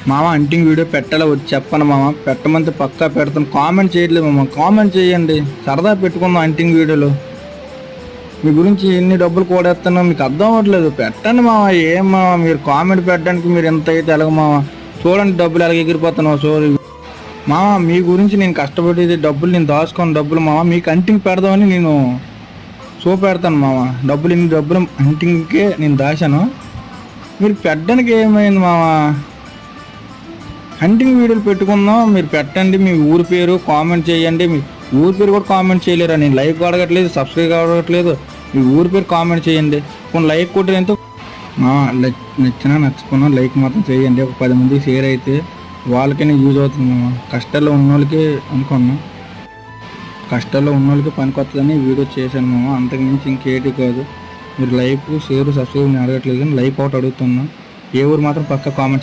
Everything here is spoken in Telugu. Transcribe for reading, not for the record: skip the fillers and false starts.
మామ అంటింగ్ వీడియో పెట్టాలా వచ్చి చెప్పను మామ, పెట్టమంటే పక్కా పెడతాను. కామెంట్ చేయట్లేదు మామ, కామెంట్ చేయండి, సరదా పెట్టుకుందాం అంటింగ్ వీడియోలో. మీ గురించి ఎన్ని డబ్బులు కూడేస్తానో మీకు అర్థం అవ్వట్లేదు. పెట్టండి మామ, ఏం మామ మీరు కామెంట్ పెట్టడానికి మీరు ఎంత అయితే ఎలాగ మామ. చూడండి డబ్బులు ఎలాగ ఎగిరిపోతున్నావు. మామ మీ గురించి నేను కష్టపడేది డబ్బులు, నేను దాచుకున్న డబ్బులు మామ మీకు అంటింగ్ పెడదామని నేను పెడతాను మామ. ఇన్ని డబ్బులు అంటింగ్కే నేను దాచాను, మీరు పెట్టడానికి ఏమైంది మామ. హంటింగ్ వీడియోలు పెట్టుకుందాం, మీరు పెట్టండి. మీ ఊరి పేరు కామెంట్ చేయండి. మీ ఊరి పేరు కూడా కామెంట్ చేయలేరా? నేను లైక్ అడగట్లేదు, సబ్స్క్రైబ్ అడగట్లేదు, మీ ఊరి పేరు కామెంట్ చేయండి. కొన్ని లైక్ కొట్టి ఎంతో నచ్చినా నచ్చుకున్నా లైక్ మాత్రం చేయండి. ఒక 10 మంది షేర్ అయితే వాళ్ళకైనా యూజ్ అవుతుంది మామ. కష్టాల్లో ఉన్న వాళ్ళకి అనుకున్నాం, కష్టాల్లో ఉన్న వాళ్ళకి పనికొస్తుందని వీడియో చేశాను మామ, అంతకుమించి ఇంకేటి కాదు. మీరు లైక్ షేర్ సబ్స్క్రైబ్ అడగట్లేదు కానీ లైక్ ఒకటి అడుగుతున్నాం. ఏ ఊరు మాత్రం పక్క కామెంట్